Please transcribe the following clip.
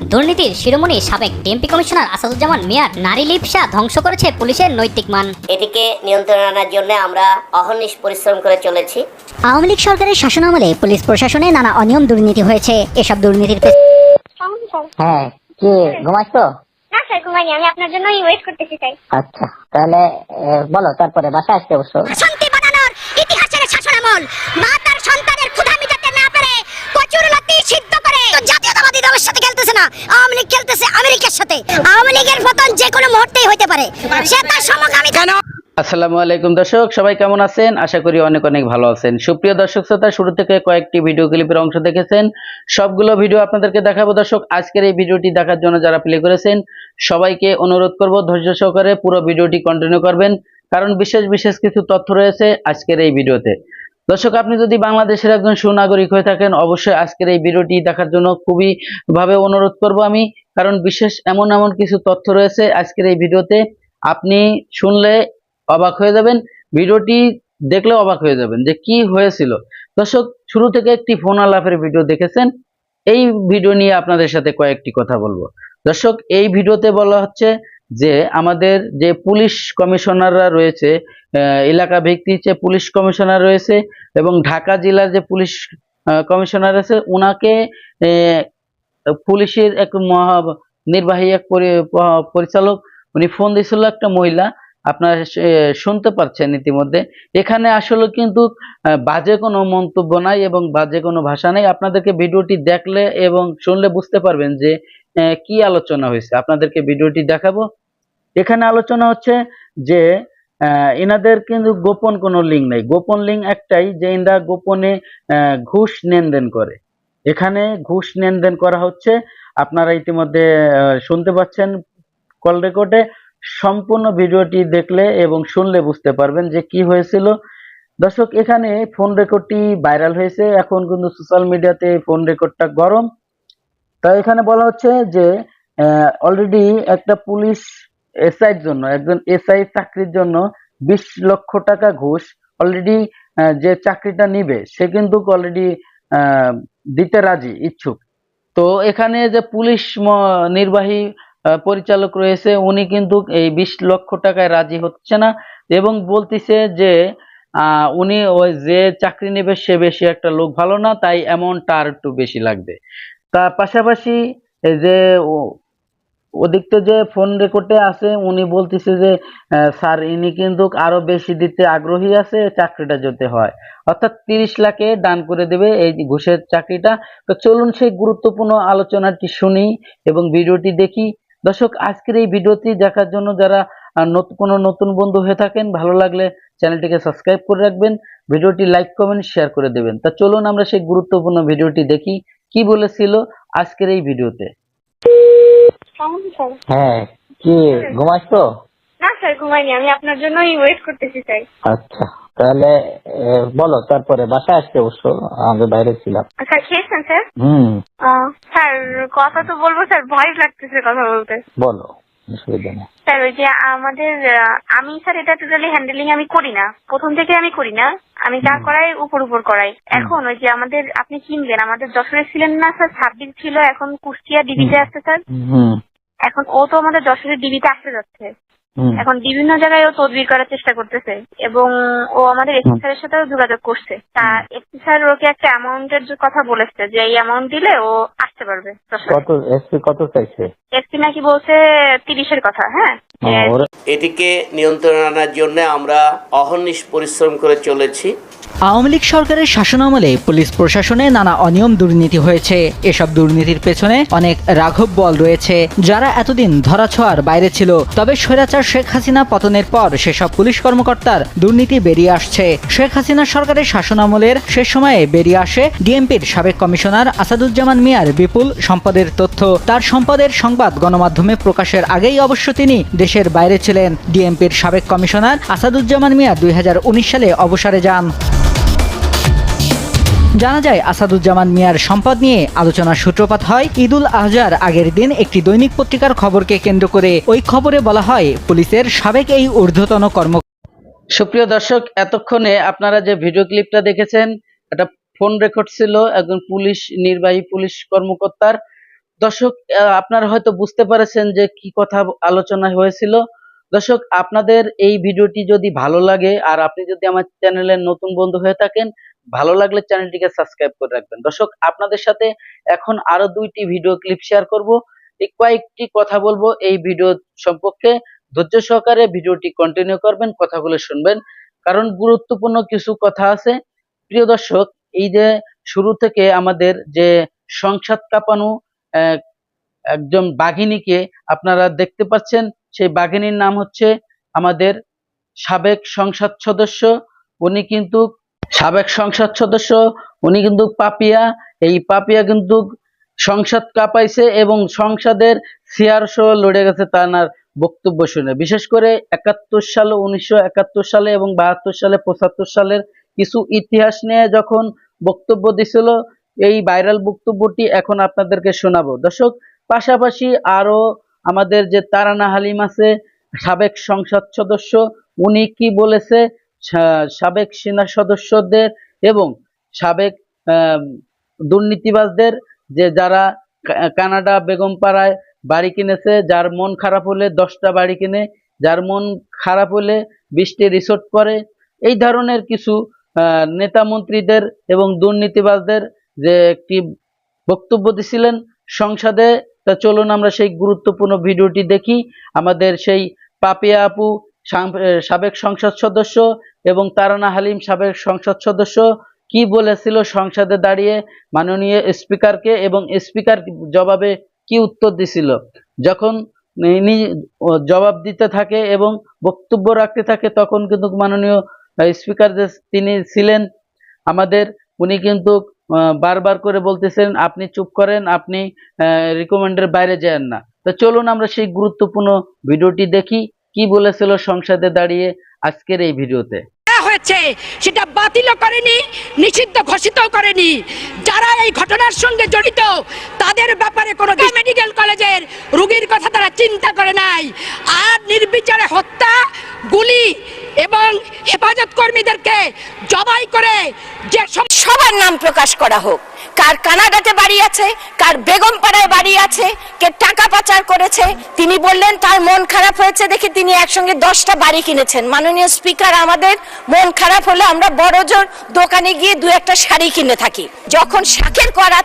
দুর্নীতির শিরোমণি সাবেক DMP commissioner Asaduzzaman মিয়ার নারী লিপ্সা ধ্বংস করেছে পুলিশের নৈতিক মান। এটিকে নিয়ন্ত্রণে আনার জন্য আমরা অহর্নিশ পরিশ্রম করে চলেছি। আওয়ামী লীগ সরকারের শাসনামলে পুলিশ প্রশাসনে নানা অনিয়ম দুর্নীতি হয়েছে। এসব দুর্নীতির হ্যাঁ, কি ঘুমাচ্ছ? না স্যার, ঘুমাইনি, আমি আপনার জন্যই ওয়েট করতেছি তাই। আচ্ছা, তাহলে বলো, তারপরে বাসায় আসতে অবশ্য। শান্তি বানানোর ইতিহাসের শাসনামল মা তার সন্তানের ক্ষুধা মিটাতে না পারে কচুর লতি সিদ্ধ করে। তো জাতীয়তাবাদী দলের সাথে খেলতেছে না, আওয়ামী লীগ খেলতেছে আমেরিকার সাথে। আওয়ামী লীগের পতন যে কোনো মুহূর্তেই হতে পারে, সে তার সমকামী। আসসালামু আলাইকুম দর্শক, সবাই কেমন আছেন? আশা করি অনেক অনেক ভালো আছেন। সুপ্রিয় দর্শক শ্রোতা, শুরু থেকে কয়েকটি ভিডিও ক্লিপের অংশ দেখেছেন, সবগুলো ভিডিও আপনাদেরকে দেখাবো। দর্শক, আজকের এই ভিডিওটি দেখার জন্য যারা প্লে করেছেন সবাইকে অনুরোধ করব ধৈর্য সহকারে পুরো ভিডিওটি কন্টিনিউ করবেন, কারণ বিশেষ বিশেষ কিছু তথ্য রয়েছে আজকের এই ভিডিওতে। দর্শক, আপনি যদি বাংলাদেশের একজন সুনাগরিক হয়ে থাকেন অবশ্যই আজকের এই ভিডিওটি দেখার জন্য খুবই ভাবে অনুরোধ করব আমি, কারণ বিশেষ এমন এমন কিছু তথ্য রয়েছে আজকের এই ভিডিওতে, আপনি শুনলে অবাক হয়ে যাবেন, ভিডিওটি দেখলে অবাক হয়ে যাবেন যে কি হয়েছিল। দর্শক, শুরু থেকে একটি ফোন আলাপের ভিডিও দেখেছেন, এই ভিডিও নিয়ে আপনাদের সাথে কয়েকটি কথা বলবো। দর্শক, এই ভিডিওতে বলা হচ্ছে যে আমাদের যে পুলিশ কমিশনাররা রয়েছে, এলাকা ভিত্তিক যে পুলিশ কমিশনার রয়েছে এবং ঢাকা জেলার যে পুলিশ কমিশনার আছে, ওনাকে পুলিশের এক নির্বাহী এক পরিচালক উনি ফোন দিয়েছিল, একটা মহিলা, আপনারা শুনতে পাচ্ছেন ইতিমধ্যে। এখানে আসলে কিন্তু বাজে কোনো মন্তব্য নাই এবং বাজে কোনো ভাষা নেই। আপনাদেরকে ভিডিওটি দেখলে এবং শুনলে বুঝতে পারবেন যে কি আলোচনা হয়েছে। আপনাদেরকে ভিডিওটি দেখাবো। এখানে আলোচনা হচ্ছে যে এনাদের কিন্তু গোপন কোনো লিঙ্ক নাই, গোপন লিঙ্ক একটাই, যে এনারা গোপনে ঘুষ লেনদেন করে। এখানে ঘুষ লেনদেন করা হচ্ছে, আপনারা ইতিমধ্যে শুনতে পাচ্ছেন কল রেকর্ডে। সম্পূর্ণ ভিডিওটি দেখলে এবং শুনলে বুঝতে পারবেন যে কি হয়েছিল। দর্শক, এখানে ফোন রেকর্ডটি ভাইরাল হয়েছে, এখন কিন্তু সোশ্যাল মিডিয়াতে ফোন রেকর্ডটা গরম। তাই এখানে বলা হচ্ছে যে অলরেডি একটা পুলিশ এসআইর জন্য, একজন এসআই চাকরির জন্য 20 লক্ষ টাকা ঘুষ অলরেডি যে চাকরিটা নিবে সে কিন্তু অলরেডি দিতে রাজি, ইচ্ছুক। তো এখানে যে পুলিশ নির্বাহী পরিচালক রয়েছে উনি কিন্তু এই 20 লক্ষ টাকায় রাজি হচ্ছে না এবং বলতিছে যে উনি ওই যে চাকরি নেবে সে বেশি একটা লোক ভালো না, তাই অ্যামাউন্টটা আর একটু বেশি লাগবে। তার পাশাপাশি এই যে অধিকত যে ফোন রেকর্ডে আছে উনি বলতেছে যে স্যার ইনি কিন্তু আরো বেশি দিতে আগ্রহী আছে, চাকরিটা যদি হয়, অর্থাৎ 30 লাখে ডান করে দেবে এই ঘুষের চাকরিটা। তো চলুন সেই গুরুত্বপূর্ণ আলোচনাটি শুনি এবং ভিডিওটি দেখি। দর্শক, আজকের এই ভিডিওটি দেখার জন্য যারা কোনো নতুন বন্ধু হয়ে থাকেন, ভালো লাগলে চ্যানেলটিকে সাবস্ক্রাইব করে রাখবেন, ভিডিওটি লাইক কমেন্ট শেয়ার করে দেবেন। তা চলুন আমরা সেই গুরুত্বপূর্ণ ভিডিওটি দেখি কি বলেছিল আজকের এই ভিডিওতে। হ্যাঁ, কি ঘুমাচ্ছ? না স্যার, ঘুমাইনি, আমি আপনার জন্যই ওয়েট করতেছি তাই। আচ্ছা, তাহলে বলো, তারপরে বাসায় আসতে অবশ্য, আমি বাইরে ছিলাম। স্যার, খেয়েছেন স্যার? স্যার, কথা তো বলবো স্যার, ভয় লাগতেছে কথা বলতে। বলো, অসুবিধা নেই। স্যার, ওই যে আমাদের আমি স্যার এটা টোটালি হ্যান্ডেলিং আমি করি না, প্রথম থেকে আমি করি না, আমি যা করাই উপর উপর করাই। এখন ওই যে আমাদের, আপনি চিনবেন, আমাদের যশোরে ছিলেন না স্যার, 26 ছিল, এখন কুষ্টিয়া ডিবিতে আসছে স্যার। এখন ও তো আমাদের যশোরের ডিবিতে আসতে যাচ্ছে, এখন বিভিন্ন জায়গায় ও তদবির করার চেষ্টা করতেছে এবং ও আমাদের এসপি স্যারের সাথেও যোগাযোগ করছে। তা এসপি স্যার ওকে একটা অ্যামাউন্টের কথা বলেছে যে এই অ্যামাউন্ট দিলে ও আসতে পারবে। কত এসপি কত চাইছে? এসপি নাকি বলছে 30-এর কথা। হ্যাঁ, এটিকে নিয়ন্ত্রণে আনার জন্য আমরা অহর্নিশ পরিশ্রম করে চলেছি। আওয়ামী লীগ সরকারের শাসনামলে পুলিশ প্রশাসনে নানা অনিয়ম দুর্নীতি হয়েছে। এসব দুর্নীতির পেছনে অনেক রাঘব বল রয়েছে, যারা এতদিন ধরাছোঁয়ার বাইরে ছিল। তবে স্বৈরাচার শেখ হাসিনা পতনের পর সেসব পুলিশ কর্মকর্তার দুর্নীতি বেরিয়ে আসছে। শেখ হাসিনা সরকারের শাসনামলের শেষ সময়ে বেরিয়ে আসে ডিএমপির সাবেক কমিশনার আসাদুজ্জামান মিয়ার বিপুল সম্পদের তথ্য। তার সম্পদের সংবাদ গণমাধ্যমে প্রকাশের আগেই অবশ্য তিনি দেশের বাইরে ছিলেন। ডিএমপির সাবেক কমিশনার আসাদুজ্জামান মিয়া 2019 সালে অবসরে যান। জানা যায়, আসাদুজ্জামান মিয়ার সম্পদ নিয়ে আলোচনার সূত্রপাত হয় ঈদুল আজহার আগের দিন একটি দৈনিক পত্রিকার খবরকে কেন্দ্র করে। ওই খবরে বলা হয় পুলিশের সাবেক এই ঊর্ধ্বতন সুপ্রিয় দর্শক, এতক্ষণে আপনারা যে ভিডিও ক্লিপটা দেখেছেন এটা ফোন রেকর্ড ছিল একজন পুলিশ নির্বাহী পুলিশ কর্মকর্তার, দর্শক, আপনারা হয়তো বুঝতে পারছেন যে কি কথা আলোচনা হয়েছিল। দর্শক, আপনাদের এই ভিডিওটি যদি ভালো লাগে আর আপনি যদি আমার চ্যানেলের নতুন বন্ধু হয়ে থাকেন, ভালো লাগলে চ্যানেলটিকে সাবস্ক্রাইব করে রাখবেন। দর্শক, আপনাদের সাথে এখন আরো 2টি ভিডিও ক্লিপ শেয়ার করব, এই কয়েকটি কথা বলবো এই ভিডিও সম্পর্কে। ধৈর্য সহকারে ভিডিওটি কন্টিনিউ করবেন, কথাগুলো শুনবেন, কারণ গুরুত্বপূর্ণ কিছু কথা আছে। প্রিয় দর্শক, এই যে শুরু থেকে আমাদের যে সংসদ কাঁপানো একজন বাঘিনীকে আপনারা দেখতে পাচ্ছেন, সেই বাঘিনীর নাম হচ্ছে আমাদের সাবেক সংসদ সদস্য। উনি কিন্তু পাপিয়া। এই পাপিয়া কিন্তু সংসদ কাঁপাইছে এবং সংসদের চেয়ার সহ লড়ে গেছে তার বক্তব্য শুনে। বিশেষ করে 1971 সালে এবং 72 সালে 75 সালের কিছু ইতিহাস নিয়ে যখন বক্তব্য দিছিল, এই ভাইরাল বক্তব্যটি এখন আপনাদেরকে শোনাবো। দর্শক, পাশাপাশি আরো আমাদের যে তারানা হালিম আছে, সাবেক সংসদ সদস্য, উনি কি বলেছে সাবেক সেনা সদস্যদের এবং সাবেক দুর্নীতিবাজদের, যে যারা কানাডা বেগমপাড়ায় বাড়ি কিনেছে, যার মন খারাপ হলে 10টা বাড়ি কিনে, যার মন খারাপ হলে 20টি রিসোর্ট করে, এই ধরনের কিছু নেতা মন্ত্রীদের এবং দুর্নীতিবাজদের যে একটি বক্তব্য দিছিলেন সংসদে। তা চলুন আমরা সেই গুরুত্বপূর্ণ ভিডিওটি দেখি। আমাদের সেই পাপিয়া আপু সাবেক সংসদ সদস্য এবং তারানা হালিম সাবেক সংসদ সদস্য কি বলেছিল সংসদে দাঁড়িয়ে মাননীয় স্পিকারকে, এবং স্পিকার জবাবে কি উত্তর দিছিল। যখন ইনি জবাব দিতে থাকে এবং বক্তব্য রাখতে থাকে, তখন কিন্তু মাননীয় স্পিকার যে তিনি ছিলেন আমাদের, উনি কিন্তু বারবার করে বলতেছেন আপনি চুপ করেন, আপনি রিকমেন্ডের বাইরে যান না। তো চলুন আমরা সেই গুরুত্বপূর্ণ ভিডিওটি দেখি, কি বলেছিল সংসদে দাঁড়িয়ে আজকের এই ভিডিওতে। হয়েছে সেটা বাতিলও করেনি, নিষিদ্ধ ঘোষিত করেনি। যারা এই ঘটনার সঙ্গে জড়িত তাদের ব্যাপারে কোনো মেডিকেল কলেজের রোগীর কথা তারা চিন্তা করে নাই। আর নির্বিচারে হত্যা, গুলি এবং হেফাজত কর্মীদেরকে জবাই করে যে সবার নাম প্রকাশ করা হোক। কার কানাডাতে বাড়ি আছে, কার বেগমপাড়ায় বাড়ি আছে, কে টাকা পাচার করেছে। তিনি বললেন তার মন খারাপ হয়েছে দেখে তিনি একসঙ্গে 10টা বাড়ি কিনেছেন। মাননীয় স্পিকার, আমাদের মন খারাপ হলে আমরা বড়জোর দোকানে গিয়ে 2-1টা শাড়ি কিনে থাকি। যখন শাকের করা